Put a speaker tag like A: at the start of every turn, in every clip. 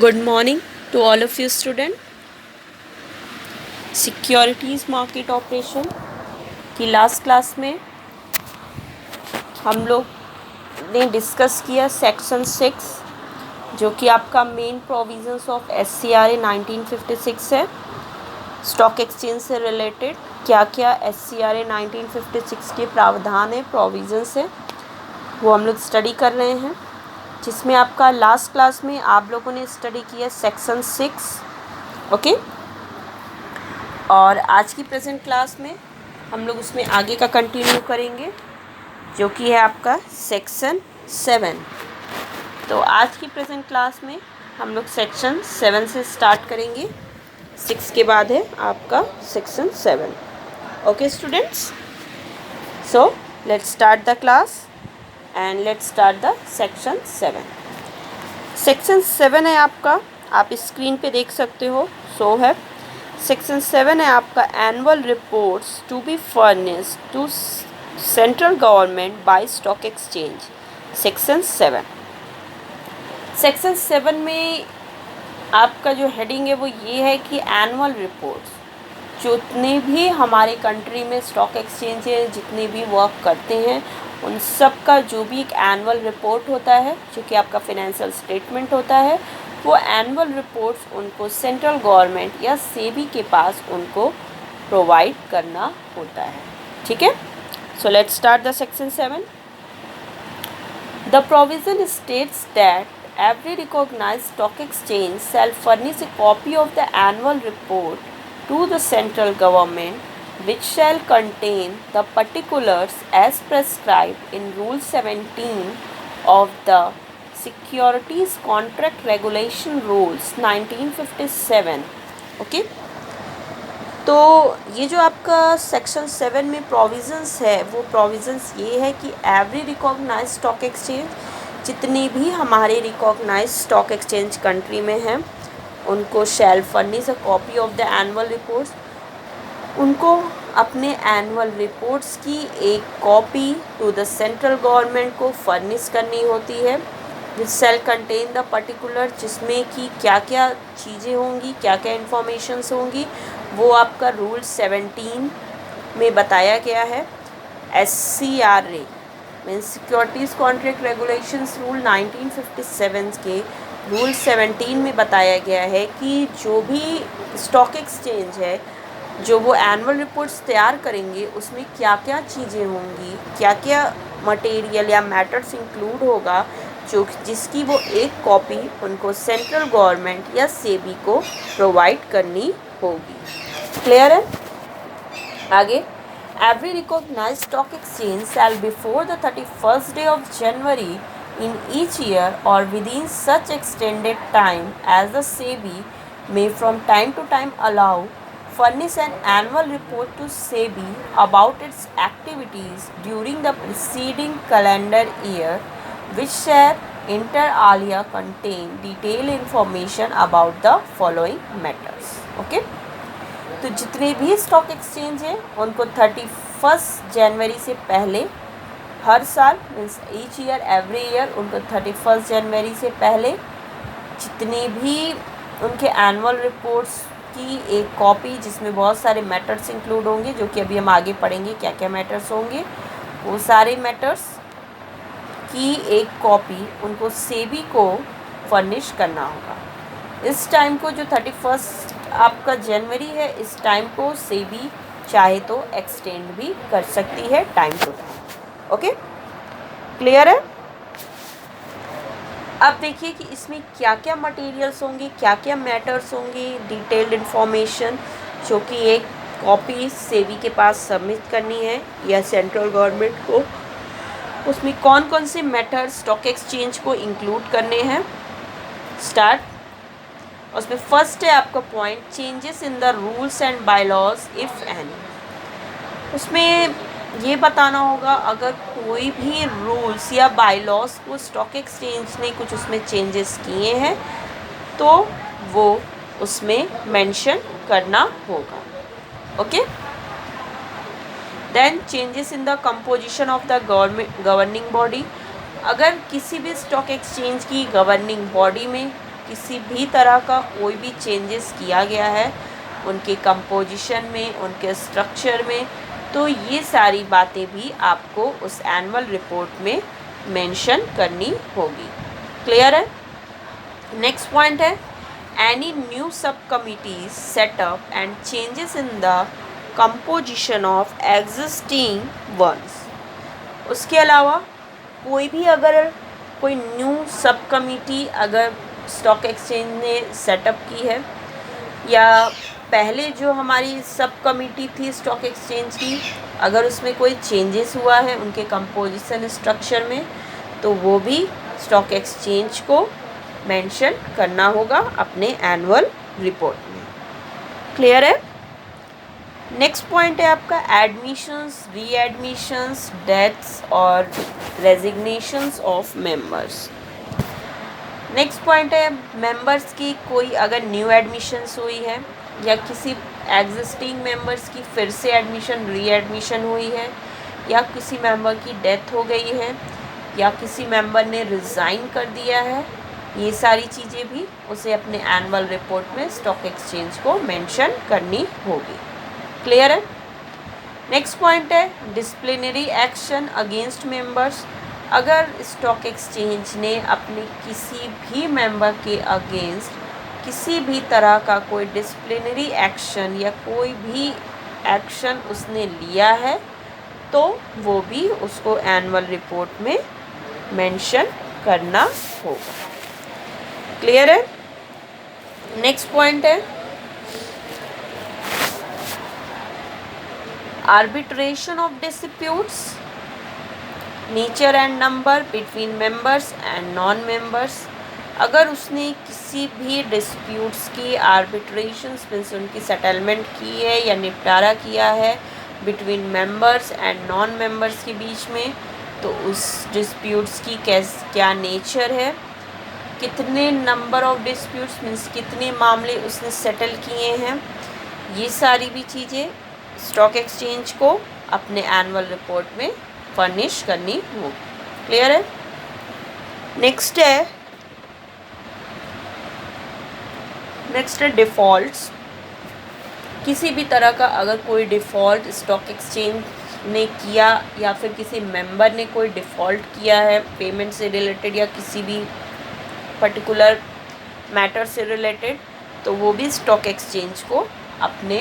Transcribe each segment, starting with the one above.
A: Good morning to all of you student. Securities market operation की last class में हम लोग ने डिस्कस किया सेक्शन 6 जो कि आपका मेन प्रोविजंस ऑफ SCRA 1956 है। स्टॉक एक्सचेंज से रिलेटेड क्या क्या SCRA 1956 के प्रावधान है, प्रोविजंस है, वो हम लोग स्टडी कर रहे हैं, जिसमें आपका लास्ट क्लास में आप लोगों ने स्टडी किया सेक्शन 6। ओके, और आज की प्रेजेंट क्लास में हम लोग उसमें आगे का कंटिन्यू करेंगे जो कि है आपका सेक्शन 7। तो आज की प्रेजेंट क्लास में हम लोग सेक्शन 7 से स्टार्ट करेंगे। 6 के बाद है आपका section 7। Okay students, so let's start the class and let's start the section 7। Section 7 है आपका, आप स्क्रीन पे देख सकते हो, सो है सेक्शन 7 है आपका annual reports to be furnished to central government by stock exchange. Section 7, section 7 में आपका जो हेडिंग है वो ये है कि एनुअल रिपोर्ट्स, जितने भी हमारे कंट्री में स्टॉक एक्सचेंज है, जितने भी वर्क करते हैं, उन सब का जो भी एक एनुअल रिपोर्ट होता है जो कि आपका फिनेंशियल स्टेटमेंट होता है, वो एनुअल रिपोर्ट्स उनको सेंट्रल गवर्नमेंट या सेबी के पास उनको प्रोवाइड करना होता है। ठीक है, so let's start the section 7। The provision states that every recognized stock exchange shall furnish a copy of the annual report to the central government which shall contain the particulars as prescribed in Rule 17 of the Securities Contract Regulation Rules 1957। Okay, तो ये जो आपका section 7 में provisions है, वो provisions ये है कि एवरी रिकॉग्नाइज स्टॉक एक्सचेंज, जितनी भी हमारे रिकॉग्नाइज स्टॉक एक्सचेंज कंट्री में हैं, उनको shall furnish a copy of the annual reports, उनको अपने एनुअल रिपोर्ट्स की एक copy to the central government को फर्निश करनी होती है। Which shall contain the particular, जिसमें कि क्या क्या चीज़ें होंगी, क्या क्या इन्फॉर्मेशंस होंगी, वो आपका रूल 17 में बताया गया है। SCRA means securities contract regulations rule 1957 के रूल 17 में बताया गया है कि जो भी स्टॉक एक्सचेंज है, जो वो एनुअल रिपोर्ट्स तैयार करेंगे, उसमें क्या क्या चीज़ें होंगी, क्या क्या मटेरियल या मैटर्स इंक्लूड होगा, जो जिसकी वो एक कॉपी उनको सेंट्रल गवर्नमेंट या सेबी को प्रोवाइड करनी होगी। क्लियर है? आगे, every recognized stock exchange shall before the 31st day of January in each year or within such extended time as the SEBI may from time to time allow, furnish an annual report to SEBI about its activities during the preceding calendar year, which shall inter alia contain detailed information about the following matters। Okay, तो जितने भी stock exchange हैं उनको 31 जनवरी से पहले हर साल, means each year every year, उनको 31 जनवरी से पहले जितने भी उनके एनुअल रिपोर्ट्स की एक कॉपी, जिसमें बहुत सारे मैटर्स इंक्लूड होंगे, जो कि अभी हम आगे पढ़ेंगे क्या क्या मैटर्स होंगे, वो सारे मैटर्स की एक कॉपी उनको सेबी को फर्निश करना होगा। इस टाइम को जो 31 आपका जनवरी है, इस टाइम को सेबी चाहे तो एक्सटेंड भी कर सकती है time to time. Okay, clear है? अब देखिए कि इसमें क्या क्या मटेरियल्स होंगे, क्या क्या मैटर्स होंगे, डिटेल्ड इन्फॉर्मेशन जो कि एक कॉपी सेबी के पास सबमिट करनी है या सेंट्रल गवर्नमेंट को, उसमें कौन कौन से मैटर्स स्टॉक एक्सचेंज को इंक्लूड करने हैं। स्टार्ट, उसमें फर्स्ट है आपका point, changes in the rules and bylaws if any. उसमें ये बताना होगा अगर कोई भी रूल्स या बायलॉज को स्टॉक एक्सचेंज ने कुछ उसमें चेंजेस किए हैं तो वो उसमें मेंशन करना होगा। Okay, then changes in the composition of the governing body, अगर किसी भी स्टॉक एक्सचेंज की गवर्निंग बॉडी में किसी भी तरह का कोई भी चेंजेस किया गया है उनके कंपोजिशन में, उनके स्ट्रक्चर में, तो ये सारी बातें भी आपको उस एनुअल रिपोर्ट में मेंशन करनी होगी। क्लियर है? नेक्स्ट पॉइंट है any new sub committees set up and changes in the composition of existing ones. उसके अलावा कोई भी अगर कोई न्यू सब कमिटी अगर स्टॉक एक्सचेंज ने सेटअप की है या पहले जो हमारी सब कमिटी थी स्टॉक एक्सचेंज की, अगर उसमें कोई चेंजेस हुआ है उनके कंपोजिशन स्ट्रक्चर में, तो वो भी स्टॉक एक्सचेंज को मेंशन करना होगा अपने एनुअल रिपोर्ट में। क्लियर है? नेक्स्ट पॉइंट है आपका एडमिशंस, रीएडमिशंस, डेथ्स और resignations of members. Next point है मेंबर्स की कोई अगर न्यू एडमिशंस हुई है या किसी एग्जिस्टिंग मेंबर्स की फिर से एडमिशन, रीएडमिशन हुई है, या किसी मेंबर की डेथ हो गई है, या किसी मेंबर ने रिज़ाइन कर दिया है, ये सारी चीज़ें भी उसे अपने एनुअल रिपोर्ट में स्टॉक एक्सचेंज को मेंशन करनी होगी। क्लियर है? नेक्स्ट पॉइंट है डिसिप्लिनरी एक्शन अगेंस्ट मेंबर्स। अगर स्टॉक एक्सचेंज ने अपने किसी भी मेंबर के अगेंस्ट किसी भी तरह का कोई डिसिप्लिनरी एक्शन या कोई भी एक्शन उसने लिया है तो वो भी उसको एनुअल रिपोर्ट में मेंशन करना होगा। क्लियर है? नेक्स्ट पॉइंट है arbitration of disputes, nature and number between members and non members. अगर उसने किसी भी डिस्प्यूट्स की आर्बिट्रेशन मीन्स उनकी सेटलमेंट की है या निपटारा किया है between members and non members के बीच में, तो उस डिस्प्यूट्स की क्या नेचर है, कितने नंबर ऑफ डिस्प्यूट्स मीन्स कितने मामले उसने सेटल किए हैं, ये सारी भी चीज़ें स्टॉक एक्सचेंज को अपने एनुअल रिपोर्ट में फर्निश करनी होगी। क्लियर है? नेक्स्ट है डिफ़ॉल्ट्स। किसी भी तरह का अगर कोई डिफ़ॉल्ट स्टॉक एक्सचेंज ने किया या फिर किसी मेंबर ने कोई डिफ़ॉल्ट किया है पेमेंट से रिलेटेड या किसी भी पर्टिकुलर मैटर से रिलेटेड, तो वो भी स्टॉक एक्सचेंज को अपने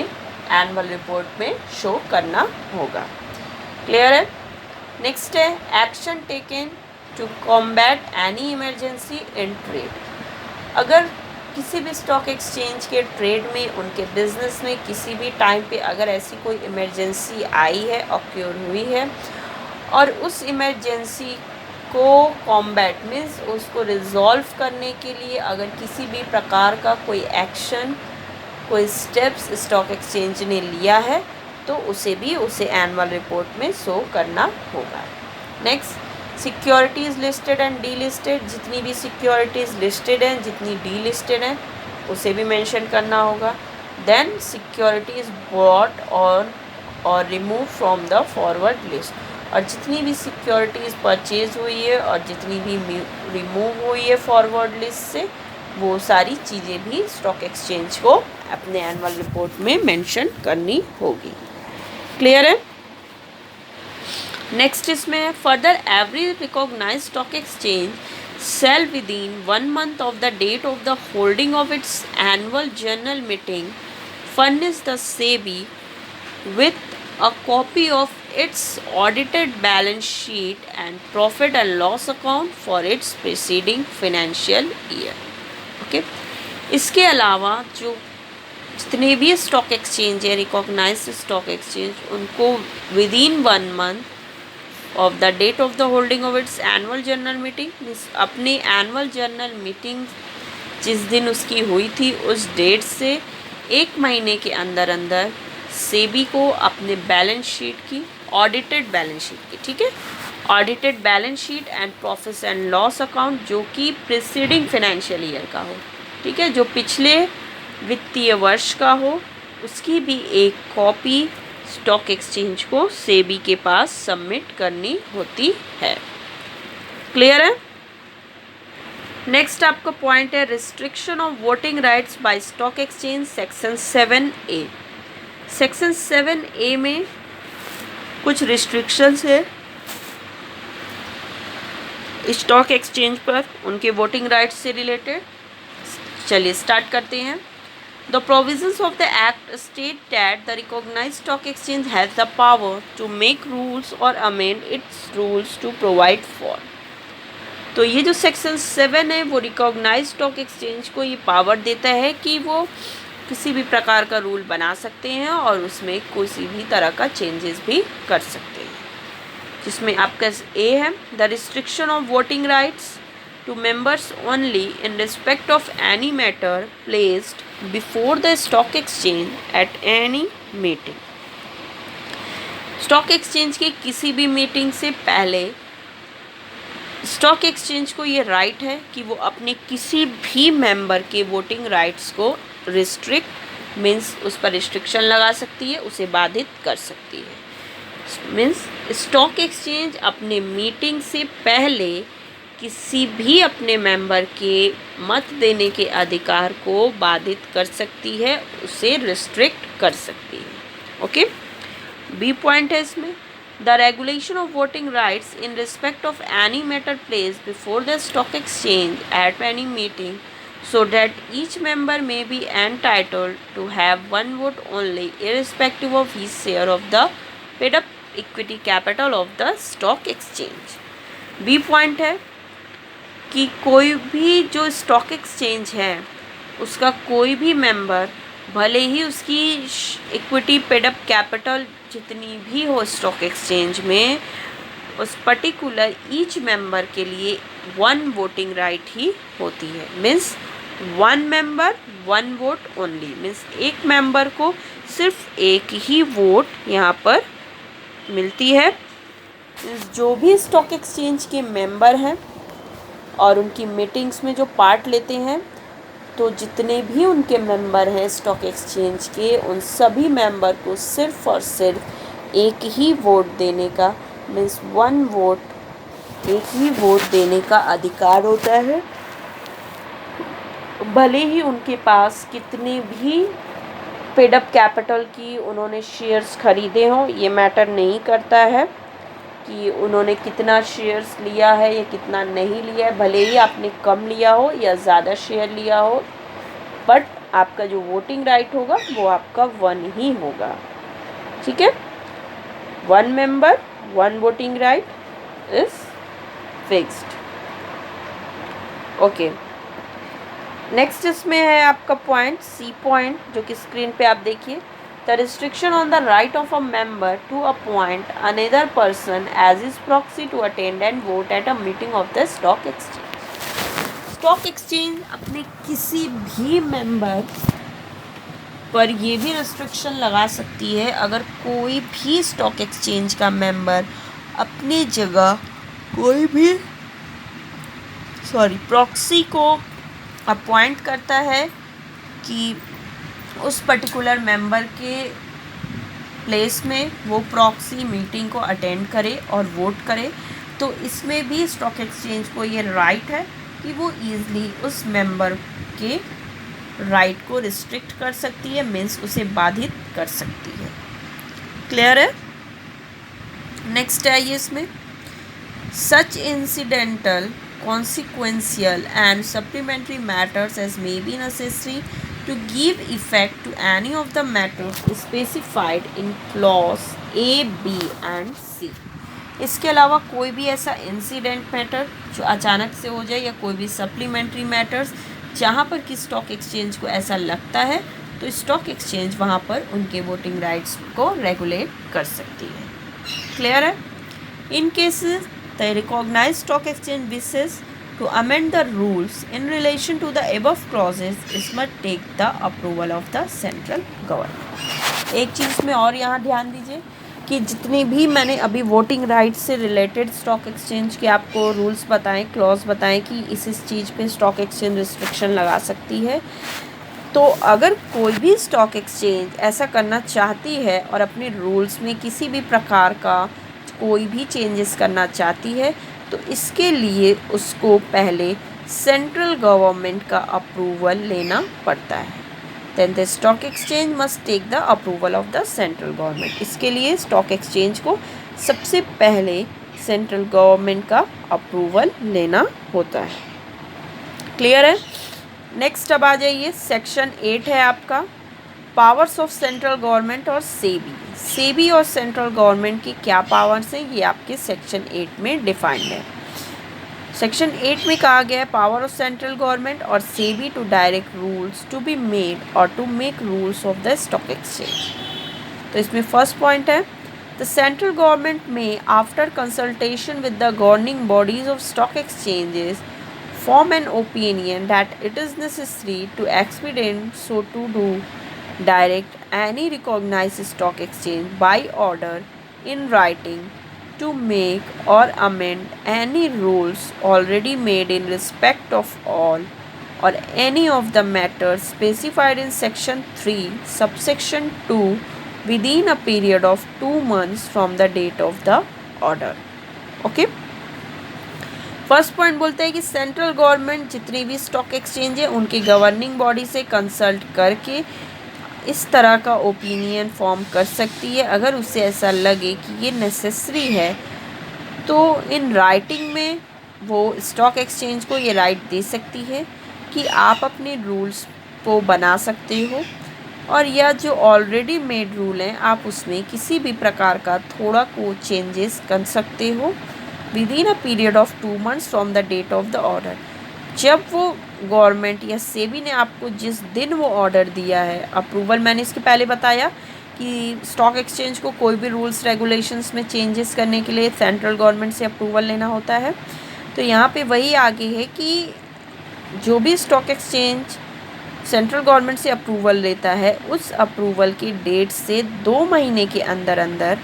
A: एनुअल रिपोर्ट में शो करना होगा। क्लियर है? नेक्स्ट है action taken to combat any emergency in trade. अगर किसी भी स्टॉक एक्सचेंज के ट्रेड में, उनके बिजनेस में किसी भी टाइम पे अगर ऐसी कोई इमरजेंसी आई है, ऑक्योर हुई है, और उस इमरजेंसी को कॉम्बैट मीन्स उसको रिजॉल्व करने के लिए अगर किसी भी प्रकार का कोई एक्शन, कोई स्टेप्स स्टॉक एक्सचेंज ने लिया है, तो उसे एनुअल रिपोर्ट में शो करना होगा। Next securities listed and D listed. जितनी भी सिक्योरिटीज़ लिस्टेड हैं, जितनी डी लिस्टेड हैं, उसे भी मेंशन करना होगा। देन सिक्योरिटीज़ बॉट ऑन और remove from the forward list. और जितनी भी सिक्योरिटीज़ परचेज हुई है और जितनी भी रिमूव हुई है फॉरवर्ड लिस्ट से, वो सारी चीज़ें भी स्टॉक एक्सचेंज को अपने एनुअल रिपोर्ट में मेंशन करनी होगी। क्लियर है? नेक्स्ट इसमें further every recognised stock exchange shall within 1 month of the date of the holding of its annual general meeting furnish the SEBI with a copy of its audited balance sheet and profit and loss account for its preceding financial year. Okay? इसके अलावा जो जितने भी stock exchange है, recognised stock exchange, उनको within 1 month of the date of the holding of its annual general meeting, अपनी annual general meeting जिस दिन उसकी हुई थी उस डेट से 1 महीने के अंदर अंदर सेबी को अपने बैलेंस शीट की, ऑडिटेड बैलेंस शीट की, ठीक है, audited balance sheet and profit and loss account जो कि प्रीसीडिंग फाइनेंशियल ईयर का हो, ठीक है, जो पिछले वित्तीय वर्ष का हो, उसकी भी एक कॉपी स्टॉक एक्सचेंज को सेबी के पास सबमिट करनी होती है। क्लियर है? नेक्स्ट आपका पॉइंट है restriction of voting rights by stock exchange section 7A। Section 7A में कुछ रिस्ट्रिक्शंस है स्टॉक एक्सचेंज पर उनके वोटिंग राइट्स से रिलेटेड। चलिए स्टार्ट करते हैं। The provisions of the act state that the recognised stock exchange has the power to make rules और amend its rules to provide for. तो ये जो सेक्शन 7 है वो रिकॉग्नाइज स्टॉक एक्सचेंज को ये पावर देता है कि वो किसी भी प्रकार का रूल बना सकते हैं और उसमें किसी भी तरह का चेंजेस भी कर सकते हैं। जिसमें आपका ए है the restriction of voting rights to members only in respect of any matter placed before the stock exchange at any meeting. Stock exchange की किसी भी मीटिंग से पहले स्टॉक एक्सचेंज को ये राइट है कि वो अपने किसी भी मेंबर के वोटिंग राइट्स को रिस्ट्रिक्ट मीन्स उस पर रिस्ट्रिक्शन लगा सकती है, उसे बाधित कर सकती है। मीन्स स्टॉक एक्सचेंज अपने मीटिंग से पहले किसी भी अपने मेंबर के मत देने के अधिकार को बाधित कर सकती है, उसे रिस्ट्रिक्ट कर सकती है। ओके, बी पॉइंट है इसमें the regulation of voting rights in respect of any matter placed before the stock exchange at any meeting so that each member may be entitled to have one vote only irrespective of his share of the paid up equity capital of the stock exchange। B point है कि कोई भी जो stock exchange है उसका कोई भी member भले ही उसकी इक्विटी पेड अप कैपिटल जितनी भी हो स्टॉक एक्सचेंज में, उस पर्टिकुलर ईच मेंबर के लिए वन वोटिंग राइट ही होती है। Means one member one vote only. Means एक मेंबर को सिर्फ एक ही वोट यहाँ पर मिलती है। जो भी स्टॉक एक्सचेंज के मेंबर हैं और उनकी मीटिंग्स में जो पार्ट लेते हैं, तो जितने भी उनके मेंबर हैं स्टॉक एक्सचेंज के, उन सभी मेंबर को सिर्फ और सिर्फ एक ही वोट देने का मीन्स वन वोट, एक ही वोट देने का अधिकार होता है। भले ही उनके पास कितने भी पेड अप कैपिटल की उन्होंने शेयर्स खरीदे हों, ये मैटर नहीं करता है कि उन्होंने कितना शेयर्स लिया है या कितना नहीं लिया है। भले ही आपने कम लिया हो या ज़्यादा शेयर लिया हो, बट आपका जो वोटिंग राइट होगा वो आपका वन ही होगा। ठीक है, one member one voting right is fixed. Okay, next इसमें है आपका पॉइंट सी पॉइंट, जो कि स्क्रीन पे आप देखिए। The restriction on the right of a member to appoint another person as his proxy to attend and vote at a meeting of the stock exchange। Stock exchange अपने किसी भी member पर ये भी रिस्ट्रिक्शन लगा सकती है, अगर कोई भी स्टॉक एक्सचेंज का मेंबर अपनी जगह कोई भी प्रॉक्सी को अपॉइंट करता है कि उस पर्टिकुलर मेंबर के प्लेस में वो प्रॉक्सी मीटिंग को अटेंड करे और वोट करे, तो इसमें भी स्टॉक एक्सचेंज को ये राइट है कि वो ईज़िली उस मेंबर के राइट को रिस्ट्रिक्ट कर सकती है, मीन्स उसे बाधित कर सकती है। क्लियर है? नेक्स्ट है ये इसमें सच incidental consequential and supplementary matters as may be necessary to give effect to any of the matters specified in clause A, B and C। इसके अलावा कोई भी ऐसा इंसिडेंट मैटर जो अचानक से हो जाए या कोई भी सप्लीमेंट्री मैटर्स जहाँ पर कि स्टॉक एक्सचेंज को ऐसा लगता है, तो स्टॉक एक्सचेंज वहाँ पर उनके वोटिंग राइट्स को रेगुलेट कर सकती है। क्लियर है? इन cases the recognized stock exchange wishes to amend the rules in relation to the above clauses, it must take the approval of the central government। एक चीज़ में और यहाँ ध्यान दीजिए कि जितने भी मैंने अभी वोटिंग राइट से रिलेटेड स्टॉक एक्सचेंज के आपको रूल्स बताएं, क्लॉज बताएं कि इस चीज़ पे स्टॉक एक्सचेंज रिस्ट्रिक्शन लगा सकती है, तो अगर कोई भी स्टॉक एक्सचेंज ऐसा करना चाहती है और अपने रूल्स में किसी भी प्रकार का कोई भी चेंजेस करना चाहती है, तो इसके लिए उसको पहले सेंट्रल गवर्नमेंट का अप्रूवल लेना पड़ता है। Then the stock exchange must take the approval of the central government. इसके लिए स्टॉक एक्सचेंज को सबसे पहले सेंट्रल गवर्नमेंट का अप्रूवल लेना होता है। क्लियर है? नेक्स्ट अब आ जाइए, सेक्शन 8 है आपका पावर्स ऑफ सेंट्रल गवर्नमेंट और सेबी। सेबी और सेंट्रल गवर्नमेंट की क्या पावर्स हैं, ये आपके सेक्शन 8 में डिफाइंड है। सेक्शन 8 में कहा गया है पावर ऑफ सेंट्रल गवर्नमेंट और SEBI to direct rules to be made और to make rules of the stock exchange. तो इसमें फर्स्ट पॉइंट है द सेंट्रल गवर्नमेंट में after consultation with the governing bodies of stock exchanges form an opinion that it is necessary to expedite so to do direct any recognized stock exchange by order in writing to make or amend any rules already made in respect of all or any of the matters specified in section 3 subsection 2 within a period of 2 months from the date of the order. Okay. First point बोलते हैं कि central government जितनी भी stock exchange है उनकी governing body से consult करके इस तरह का ओपिनियन फॉर्म कर सकती है अगर उसे ऐसा लगे कि ये नेसेसरी है, तो इन राइटिंग में वो स्टॉक एक्सचेंज को ये राइट दे सकती है कि आप अपने रूल्स को बना सकते हो और या जो ऑलरेडी मेड रूल हैं आप उसमें किसी भी प्रकार का थोड़ा को चेंजेस कर सकते हो within a period of 2 months from the date of the order. जब वो गवर्नमेंट या सेबी ने आपको जिस दिन वो ऑर्डर दिया है अप्रूवल, मैंने इसके पहले बताया कि स्टॉक एक्सचेंज को कोई भी रूल्स रेगुलेशंस में चेंजेस करने के लिए सेंट्रल गवर्नमेंट से अप्रूवल लेना होता है। तो यहाँ पे वही आगे है कि जो भी स्टॉक एक्सचेंज सेंट्रल गवर्नमेंट से अप्रूवल लेता है उस अप्रूवल की डेट से 2 महीने के अंदर अंदर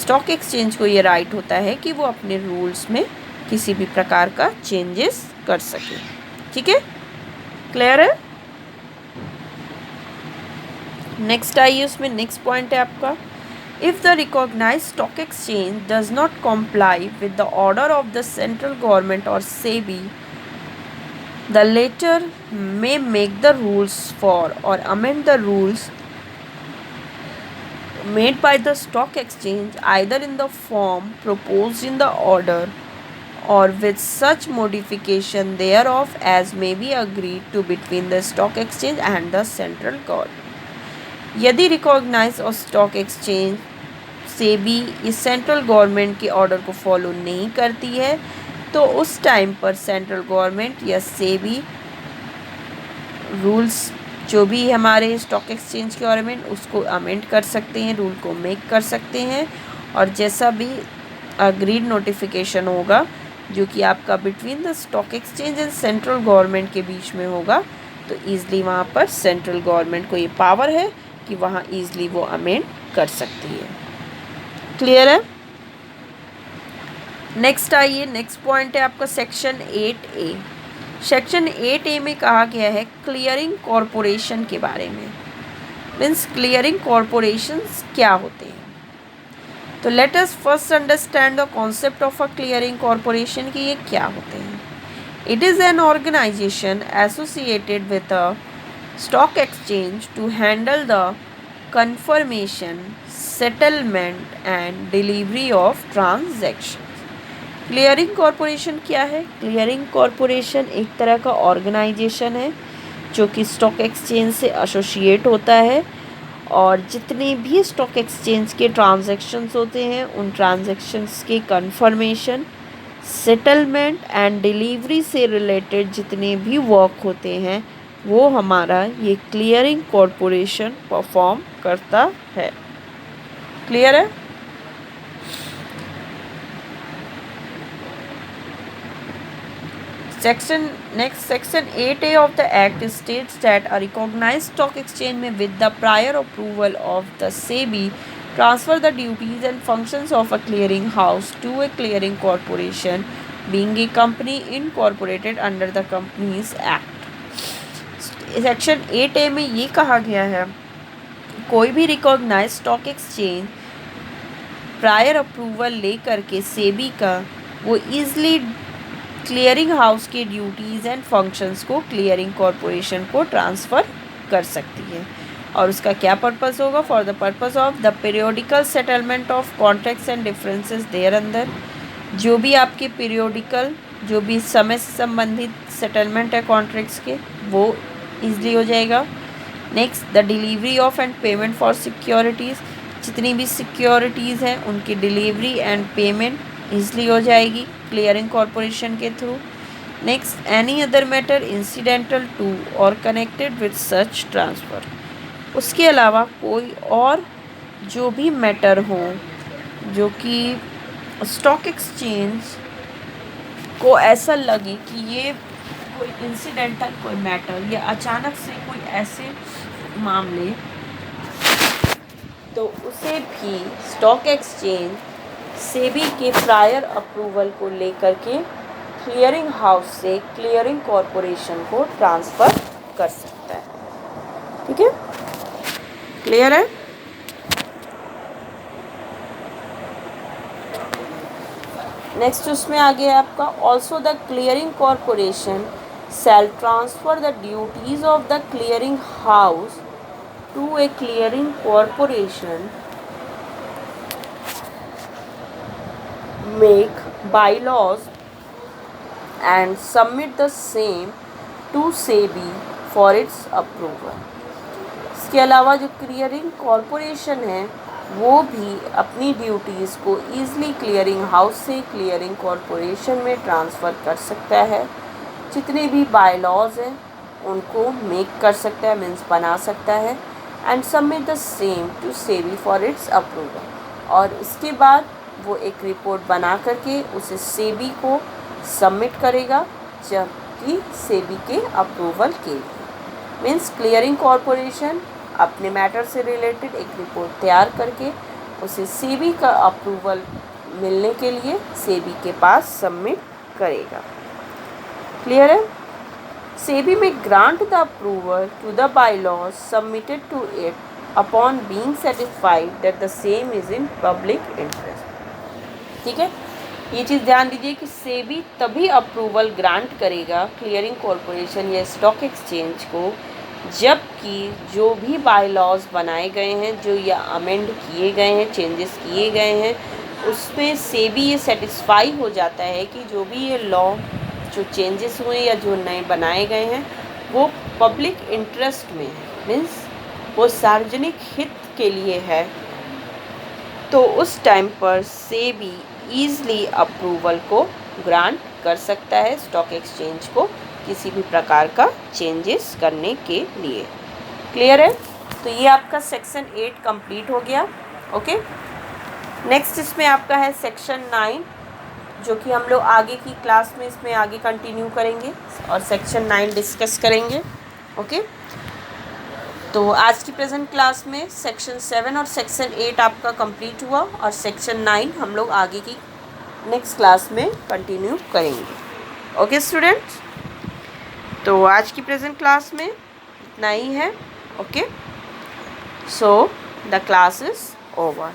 A: स्टॉक एक्सचेंज को ये राइट होता है कि वो अपने रूल्स में किसी भी प्रकार का चेंजेस कर सके। ठीक है, क्लियर है? नेक्स्ट आइए, उसमें नेक्स्ट पॉइंट है आपका if the recognised stock exchange does not comply with the order of the central government और SEBI the latter may make the rules for or amend the rules made by the stock exchange either in the form proposed in the order or with such modification thereof as may be agreed to between the stock exchange and the central government। यदि recognise और stock exchange से भी इस central government के order को follow नहीं करती है तो उस टाइम पर सेंट्रल गवर्नमेंट या सेबी रूल्स जो भी हमारे स्टॉक एक्सचेंज के बारे में उसको अमेंड कर सकते हैं, रूल को मेक कर सकते हैं और जैसा भी अग्रीड नोटिफिकेशन होगा जो कि आपका between the stock exchange and central government के बीच में होगा तो ईज़िली वहाँ पर सेंट्रल गवर्नमेंट को ये पावर है कि वहाँ ईज़िली वो अमेंड कर सकती है। क्लियर है? नेक्स्ट आइए, नेक्स्ट पॉइंट है आपका सेक्शन 8A। सेक्शन 8A में कहा गया है क्लियरिंग कॉरपोरेशन के बारे में। मीन्स क्लियरिंग कॉरपोरेशंस क्या होते हैं। तो let us first understand the concept of a clearing corporation कि ये क्या होते हैं। It is an organisation associated with a stock exchange to handle the confirmation, settlement and delivery of transactions। Clearing corporation क्या है? क्लियरिंग कॉरपोरेशन एक तरह का ऑर्गेनाइजेशन है जो कि स्टॉक एक्सचेंज से एसोसिएट होता है और जितने भी स्टॉक एक्सचेंज के ट्रांजैक्शंस होते हैं उन ट्रांजैक्शंस के कंफर्मेशन, सेटलमेंट एंड डिलीवरी से रिलेटेड जितने भी वर्क होते हैं वो हमारा ये क्लियरिंग कॉरपोरेशन परफॉर्म करता है। क्लियर है? Section 8A of the Act states that a recognized stock exchange may, with the prior approval of the SEBI, transfer the duties and functions of a clearing house to a clearing corporation, being a company incorporated under the Companies Act। Section 8A में ये कहा गया है कोई भी recognise stock exchange prior approval ले करके सेबी का वो ईज़िली क्लियरिंग हाउस की ड्यूटीज़ एंड फंक्शंस को क्लियरिंग कॉरपोरेशन को ट्रांसफ़र कर सकती है। और उसका क्या पर्पस होगा? For the purpose of the periodical settlement of contracts and differences there अंदर, जो भी आपके पीरियोडिकल, जो भी समय से संबंधित सेटलमेंट है कॉन्ट्रैक्ट्स के, वो ईजिली हो जाएगा। Next, the delivery of and payment for securities, जितनी भी सिक्योरिटीज़ हैं उनकी डिलीवरी एंड पेमेंट ईजिली हो जाएगी क्लियरिंग कॉरपोरेशन के थ्रू। Next, any other matter incidental to और कनेक्टेड विद सच ट्रांसफ़र, उसके अलावा कोई और जो भी मैटर हो जो कि स्टॉक एक्सचेंज को ऐसा लगे कि ये कोई इंसिडेंटल कोई मैटर या अचानक से कोई ऐसे मामले, तो उसे भी स्टॉक एक्सचेंज सेबी के प्रायर अप्रूवल को लेकर के क्लियरिंग हाउस से क्लियरिंग कॉरपोरेशन को ट्रांसफ़र कर सकता है। ठीक है, क्लियर है? नेक्स्ट उसमें आगे है आपका, also the clearing corporation shall transfer the duties of the clearing house to a clearing corporation, make bylaws and submit the same to SEBI for its approval। इसके अलावा जो क्लियरिंग कॉरपोरेशन है वो भी अपनी ड्यूटीज़ को ईज़िली क्लियरिंग हाउस से clearing corporation में ट्रांसफ़र कर सकता है। जितने भी बायलॉज हैं उनको मेक कर सकता है, मीन्स बना सकता है, and submit the same to SEBI for its approval, और इसके बाद वो एक रिपोर्ट बना करके उसे सेबी को सबमिट करेगा, जबकि सेबी के अप्रूवल के लिए। मीन्स क्लियरिंग कॉरपोरेशन अपने मैटर से रिलेटेड एक रिपोर्ट तैयार करके उसे सेबी का अप्रूवल मिलने के लिए सेबी के पास सबमिट करेगा। क्लियर है? सेबी में grant the approval to the bylaws submitted to it upon being satisfied that the same is in public interest. ठीक है, ये चीज़ ध्यान दीजिए कि सेबी तभी अप्रूवल ग्रांट करेगा क्लियरिंग कॉरपोरेशन या स्टॉक एक्सचेंज को जबकि जो भी बायलॉज बनाए गए हैं, जो या अमेंड किए गए हैं, चेंजेस किए गए हैं, उसमें सेबी ये सेटिस्फाई हो जाता है कि जो भी ये लॉ जो चेंजेस हुए या जो नए बनाए गए हैं वो पब्लिक इंटरेस्ट में है, मीन्स वो सार्वजनिक हित के लिए है। तो उस टाइम पर सेबी ईज़िली अप्रूवल को ग्रांट कर सकता है स्टॉक एक्सचेंज को किसी भी प्रकार का चेंजेस करने के लिए। क्लियर है? तो ये आपका सेक्शन 8 कंप्लीट हो गया। ओके, नेक्स्ट इसमें आपका है सेक्शन 9, जो कि हम लोग आगे की क्लास में इसमें आगे कंटिन्यू करेंगे और सेक्शन 9 डिस्कस करेंगे। ओके, तो आज की प्रेजेंट क्लास में सेक्शन 7 और सेक्शन 8 आपका कंप्लीट हुआ और सेक्शन 9 हम लोग आगे की नेक्स्ट क्लास में कंटिन्यू करेंगे। ओके स्टूडेंट्स, तो आज की प्रेजेंट क्लास में इतना ही है। Okay, so the class is over.